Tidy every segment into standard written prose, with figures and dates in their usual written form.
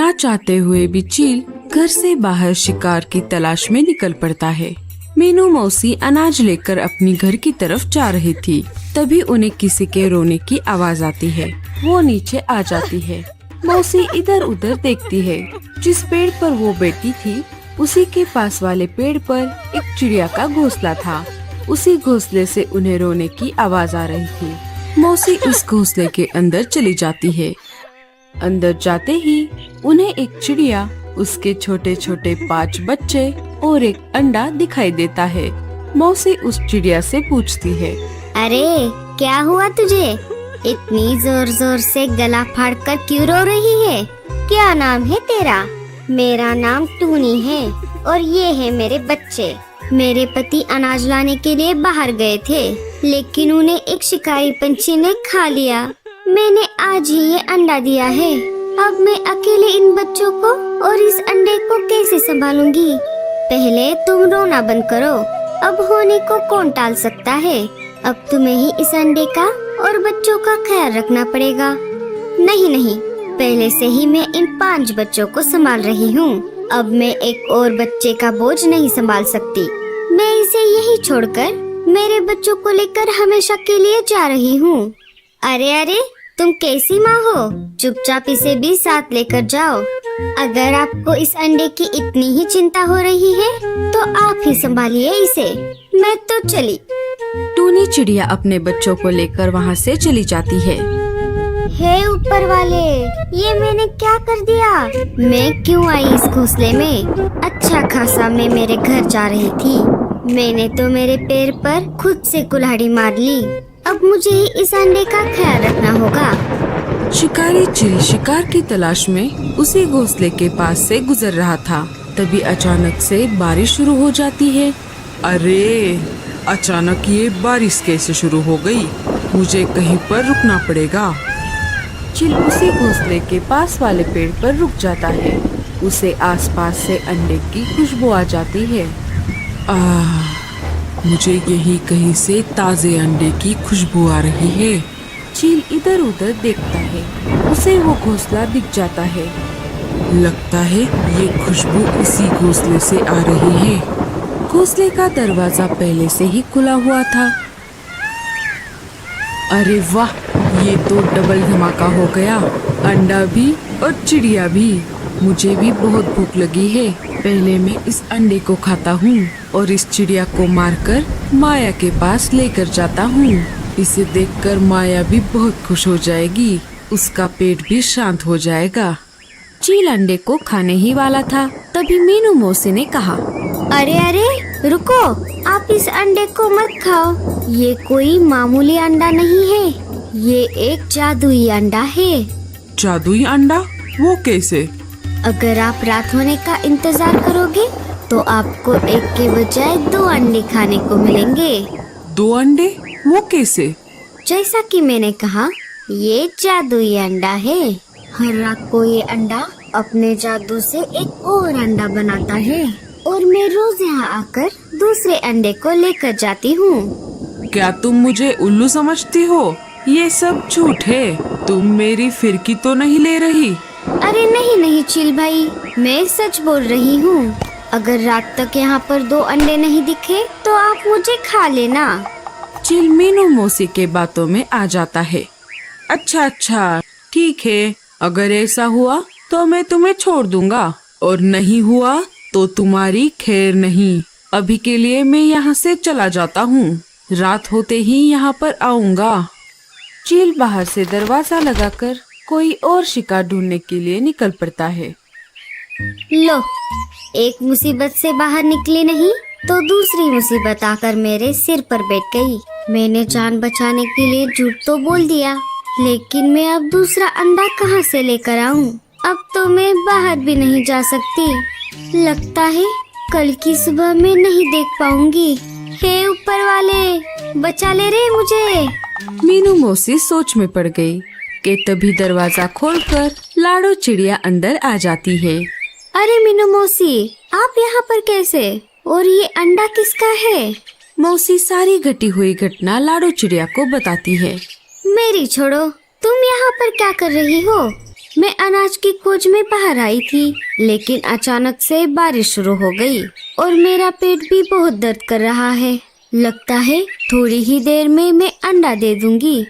ना चाहते हुए भी चील घर से बाहर शिकार की तलाश में निकल पड़ता है। मीनू मौसी अनाज लेकर अपनी घर की तरफ जा रही थी। तभी उन्हें किसी के रोने की आवाज आती है। वो नीचे आ जाती है। मौसी इधर उधर देखती है। जिस पेड़ पर वो बैठी थी उसी के पास वाले पेड़ पर एक चिड़िया का घोंसला था। उसी घोंसले से उन्हें रोने की आवाज आ रही थी। मौसी उस घोंसले के अंदर चली जाती है। अंदर जाते ही उन्हें एक चिड़िया, उसके छोटे छोटे 5 बच्चे और एक अंडा दिखाई देता है। मौसी उस चिड़िया से पूछती है, अरे क्या हुआ तुझे? इतनी जोर जोर से गला फाड़ कर क्यों रो रही है? क्या नाम है तेरा? मेरा नाम टूनी है और ये है मेरे बच्चे। मेरे पति अनाज लाने के लिए बाहर गए थे, लेकिन उन्हें एक शिकारी पंछी ने खा लिया। मैंने आज ही ये अंडा दिया है। अब मैं अकेले इन बच्चों को और इस अंडे को कैसे संभालूंगी? पहले तुम रोना बंद करो। अब होने को कौन टाल सकता है? अब तुम्हें ही इस अंडे का और बच्चों का ख्याल रखना पड़ेगा। नहीं नहीं, पहले से ही मैं इन 5 बच्चों को संभाल रही हूँ। अब मैं एक और बच्चे का बोझ नहीं संभाल सकती। मैं इसे यही छोड़कर मेरे बच्चों को लेकर हमेशा के लिए जा रही हूँ। अरे अरे, तुम कैसी माँ हो? चुपचाप इसे भी साथ लेकर जाओ। अगर आपको इस अंडे की इतनी ही चिंता हो रही है तो आप ही संभालिए इसे। मैं तो चली। टूनी चिड़िया अपने बच्चों को लेकर वहाँ से चली जाती है। हे ऊपर वाले, ये मैंने क्या कर दिया? मैं क्यों आई इस घोंसले में? अच्छा खासा मैं मेरे घर जा रही थी। मैंने तो मेरे पैर पर खुद से कुल्हाड़ी मार ली। अब मुझे ही इस अंडे का ख्याल रखना होगा। शिकारी चील शिकार की तलाश में उसी घोंसले के पास से गुजर रहा था। तभी अचानक से बारिश शुरू हो जाती है। अरे, अचानक ये बारिश कैसे शुरू हो गई? मुझे कहीं पर रुकना पड़ेगा। चील उसी घोंसले के पास वाले पेड़ पर रुक जाता है। उसे आसपास से अंडे की खुशबू आ जाती है। मुझे यही कहीं से ताजे अंडे की खुशबू आ रही है। चील इधर उधर देखता है। उसे वो घोंसला दिख जाता है। लगता है ये खुशबू इसी घोंसले से आ रही है। घोंसले का दरवाजा पहले से ही खुला हुआ था। अरे वाह, ये तो डबल धमाका हो गया। अंडा भी और चिड़िया भी। मुझे भी बहुत भूख लगी है। पहले मैं इस अंडे को खाता हूँ और इस चिड़िया को मारकर माया के पास लेकर जाता हूँ। इसे देखकर माया भी बहुत खुश हो जाएगी। उसका पेट भी शांत हो जाएगा। चील अंडे को खाने ही वाला था। तभी मीनू मौसी ने कहा, अरे अरे रुको, आप इस अंडे को मत खाओ। ये कोई मामूली अंडा नहीं है, ये एक जादुई अंडा है। जादुई अंडा? वो कैसे? अगर आप रात होने का इंतजार करोगे तो आपको एक के बजाय 2 अंडे खाने को मिलेंगे। 2 अंडे? वो कैसे? जैसा कि मैंने कहा, ये जादुई अंडा है। हर रात को ये अंडा अपने जादू से एक और अंडा बनाता है और मैं रोज यहाँ आकर दूसरे अंडे को लेकर जाती हूँ। क्या तुम मुझे उल्लू समझती हो? ये सब झूठ है। तुम मेरी फिरकी तो नहीं ले रही? अरे नहीं नहीं चील भाई, मैं सच बोल रही हूँ। अगर रात तक यहाँ पर 2 अंडे नहीं दिखे तो आप मुझे खा लेना। चील मीनू मौसी के बातों में आ जाता है। अच्छा, ठीक है। अगर ऐसा हुआ तो मैं तुम्हें छोड़ दूंगा, और नहीं हुआ तो तुम्हारी खैर नहीं। अभी के लिए मैं यहाँ से चला जाता हूँ। रात होते ही यहाँ पर आऊँगा। चील बाहर से दरवाजा लगाकर कोई और शिकार ढूंढने के लिए निकल पड़ता है। लो, एक मुसीबत से बाहर निकली नहीं तो दूसरी मुसीबत आकर मेरे सिर पर बैठ गई। मैंने जान बचाने के लिए झूठ तो बोल दिया, लेकिन मैं अब दूसरा अंडा कहाँ से लेकर आऊँ? अब तो मैं बाहर भी नहीं जा सकती। लगता है कल की सुबह मैं नहीं देख पाऊंगी। हे ऊपर वाले, बचा ले रे मुझे। मीनू मौसी सोच में पड़ गई कि तभी दरवाजा खोलकर लाडो चिड़िया अंदर आ जाती है। अरे मीनू मौसी, आप यहाँ पर कैसे? और ये अंडा किसका है? मौसी सारी घटी हुई घटना लाडो चिड़िया को बताती है। मेरी छोड़ो, तुम यहाँ पर क्या कर रही हो? मैं अनाज की खोज में बाहर आई थी, लेकिन अचानक से बारिश शुरू हो गई और मेरा पेट भी बहुत दर्द कर रहा है। लगता है थोड़ी ही देर में मैं अंडा दे दूंगी।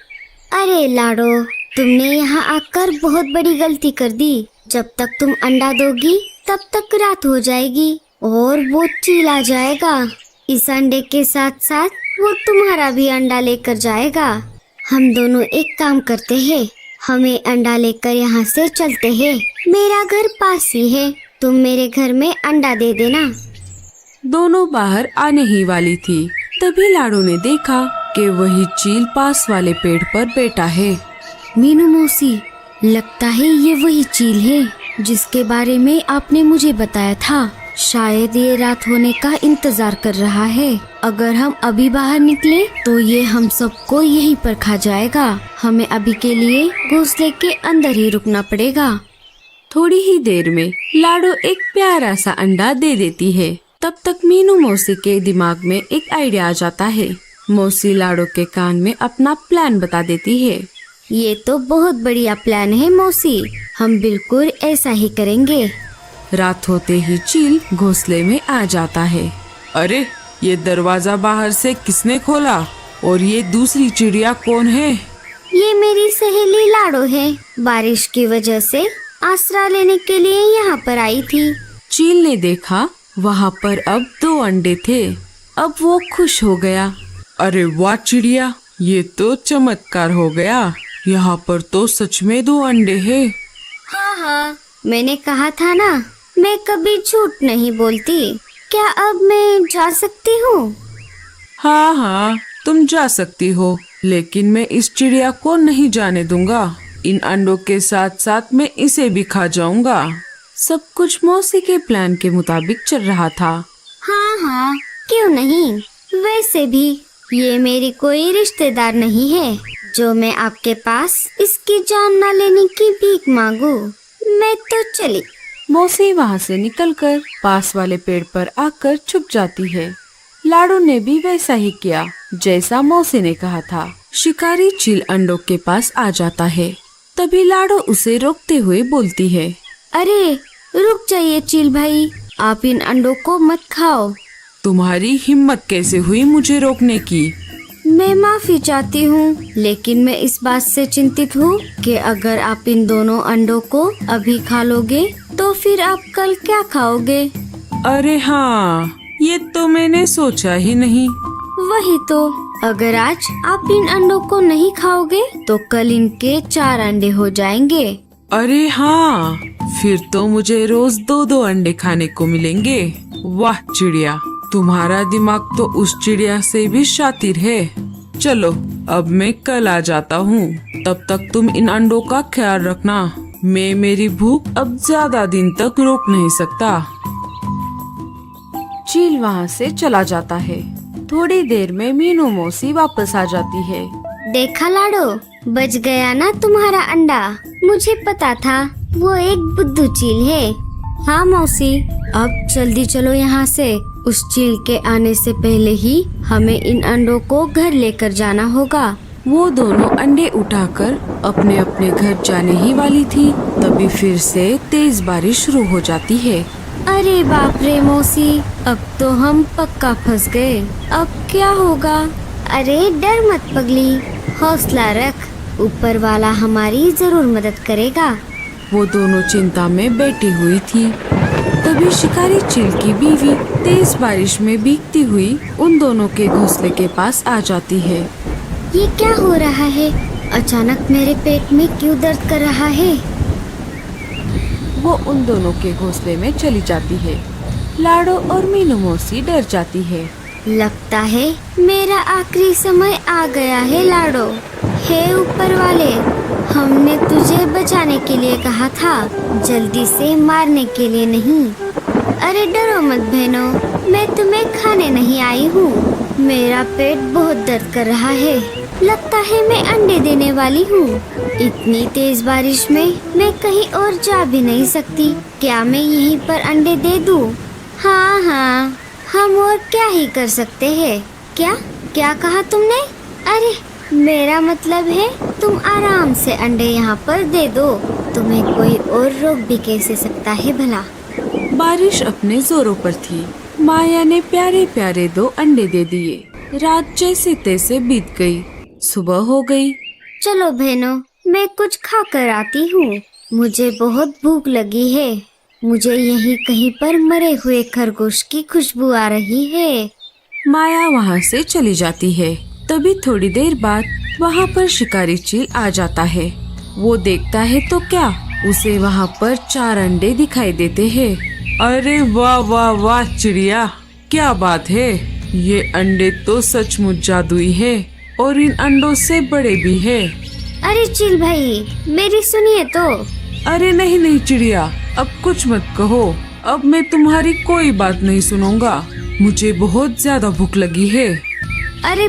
अरे लाडो, तुमने यहाँ आकर बहुत बड़ी गलती कर दी। जब तक तुम अंडा दोगी तब तक रात हो जाएगी और वो चील आ जाएगा। इस अंडे के साथ साथ वो तुम्हारा भी अंडा लेकर जाएगा। हम दोनों एक काम करते हैं, हमें अंडा लेकर यहाँ से चलते हैं। मेरा घर पास ही है, तुम मेरे घर में अंडा दे देना। दोनों बाहर आने ही वाली थी, तभी लाडो ने देखा कि वही चील पास वाले पेड़ पर बैठा है। मीनू मौसी, लगता है ये वही चील है जिसके बारे में आपने मुझे बताया था। शायद ये रात होने का इंतजार कर रहा है। अगर हम अभी बाहर निकले तो ये हम सबको यहीं पर खा जाएगा। हमें अभी के लिए घोंसले के अंदर ही रुकना पड़ेगा। थोड़ी ही देर में लाडो एक प्यारा सा अंडा दे देती है। तब तक मीनू मौसी के दिमाग में एक आइडिया आ जाता है। मौसी लाडो के कान में अपना प्लान बता देती है। ये तो बहुत बढ़िया प्लान है मौसी, हम बिल्कुल ऐसा ही करेंगे। रात होते ही चील घोंसले में आ जाता है। अरे, ये दरवाजा बाहर से किसने खोला? और ये दूसरी चिड़िया कौन है? ये मेरी सहेली लाडो है। बारिश की वजह से आसरा लेने के लिए यहाँ पर आई थी। चील ने देखा वहाँ पर अब 2 अंडे थे। अब वो खुश हो गया। अरे वाह चिड़िया, ये तो चमत्कार हो गया। यहाँ पर तो सच में 2 अंडे हैं। हाँ, मैंने कहा था ना, मैं कभी झूठ नहीं बोलती। क्या अब मैं जा सकती हूँ? हाँ, तुम जा सकती हो, लेकिन मैं इस चिड़िया को नहीं जाने दूंगा। इन अंडों के साथ साथ मैं इसे भी खा जाऊंगा। सब कुछ मौसी के प्लान के मुताबिक चल रहा था। हाँ, क्यों नहीं। वैसे भी ये मेरी कोई रिश्तेदार नहीं है जो मैं आपके पास इसकी जान न लेने की भीख मांगू। मैं तो चली। मौसी वहाँ से निकलकर पास वाले पेड़ पर आकर छुप जाती है। लाडो ने भी वैसा ही किया जैसा मौसी ने कहा था। शिकारी चील अंडों के पास आ जाता है। तभी लाडो उसे रोकते हुए बोलती है, अरे रुक जाइए चील भाई, आप इन अंडों को मत खाओ। तुम्हारी हिम्मत कैसे हुई मुझे रोकने की? मैं माफी चाहती हूँ, लेकिन मैं इस बात से चिंतित हूँ कि अगर आप इन दोनों अंडों को अभी खा लोगे तो फिर आप कल क्या खाओगे? अरे हाँ, ये तो मैंने सोचा ही नहीं। वही तो, अगर आज आप इन अंडों को नहीं खाओगे तो कल इनके 4 अंडे हो जाएंगे। अरे हाँ, फिर तो मुझे रोज 2-2 अंडे खाने को मिलेंगे। वाह चिड़िया, तुम्हारा दिमाग तो उस चिड़िया से भी शातिर है। चलो, अब मैं कल आ जाता हूँ। तब तक तुम इन अंडों का ख्याल रखना। मैं मेरी भूख अब ज्यादा दिन तक रोक नहीं सकता। चील वहाँ से चला जाता है। थोड़ी देर में मीनू मौसी वापस आ जाती है। देखा लाडो, बच गया ना तुम्हारा अंडा। मुझे पता था वो एक बुद्धू चील है। हाँ मौसी, अब जल्दी चलो यहाँ से। उस चील के आने से पहले ही हमें इन अंडों को घर लेकर जाना होगा। वो दोनों अंडे उठाकर अपने अपने घर जाने ही वाली थी, तभी फिर से तेज बारिश शुरू हो जाती है। अरे बाप रे मौसी, अब तो हम पक्का फंस गए। अब क्या होगा? अरे डर मत पगली, हौसला रख, ऊपर वाला हमारी जरूर मदद करेगा। वो दोनों चिंता में बैठी हुई थी। तभी शिकारी चील की बीवी तेज बारिश में भीगती हुई उन दोनों के घोंसले के पास आ जाती है। ये क्या हो रहा है? अचानक मेरे पेट में क्यों दर्द कर रहा है? वो उन दोनों के घोंसले में चली जाती है। लाडो और मीनू मौसी डर जाती है। लगता है मेरा आखिरी समय आ गया है लाडो। हे ऊपर वाले, हमने तुझे बचाने के लिए कहा था, जल्दी से मारने के लिए नहीं। अरे डरो मत बहनों, मैं तुम्हें खाने नहीं आई हूँ। मेरा पेट बहुत दर्द कर रहा है। लगता है मैं अंडे देने वाली हूँ। इतनी तेज बारिश में मैं कहीं और जा भी नहीं सकती। क्या मैं यहीं पर अंडे दे दूँ? हाँ, हम और क्या ही कर सकते हैं। क्या कहा तुमने? अरे मेरा मतलब है तुम आराम से अंडे यहाँ पर दे दो, तुम्हें कोई और रोक भी कैसे सकता है भला। बारिश अपने जोरों पर थी। माया ने प्यारे प्यारे 2 अंडे दे दिए। रात जैसे तैसे बीत गई। सुबह हो गई। चलो बहनों, मैं कुछ खा कर आती हूँ, मुझे बहुत भूख लगी है। मुझे यहीं कहीं पर मरे हुए खरगोश की खुशबू आ रही है। माया वहाँ से चली जाती है। तभी थोड़ी देर बाद वहाँ पर शिकारी चील आ जाता है। वो देखता है तो क्या, उसे वहाँ पर 4 अंडे दिखाई देते हैं। अरे वाह वाह वाह चिड़िया, क्या बात है, ये अंडे तो सचमुच जादुई है और इन अंडों से बड़े भी है। अरे चील भाई, मेरी सुनिए तो। अरे नहीं नहीं चिड़िया, अब कुछ मत कहो, अब मैं तुम्हारी कोई बात नहीं सुनूंगा। मुझे बहुत ज्यादा भूख लगी है। अरे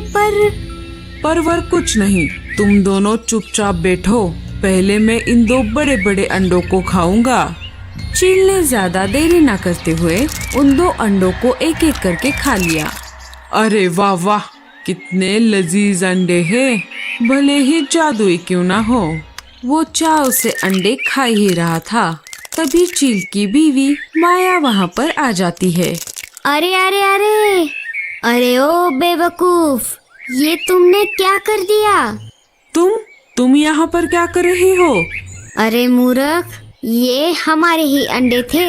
परवर कुछ नहीं, तुम दोनों चुपचाप बैठो, पहले मैं इन 2 बड़े बड़े अंडों को खाऊंगा। चील ने ज्यादा देरी न करते हुए उन 2 अंडों को एक एक करके खा लिया। अरे वाह वाह, कितने लजीज अंडे हैं, भले ही जादुई क्यों ना हो। वो चाव से अंडे खा ही रहा था। तभी चील की बीवी माया वहाँ पर आ जाती है। अरे अरे अरे अरे ओ बेवकूफ, ये तुमने क्या कर दिया? तुम यहाँ पर क्या कर रही हो? अरे मूर्ख, ये हमारे ही अंडे थे।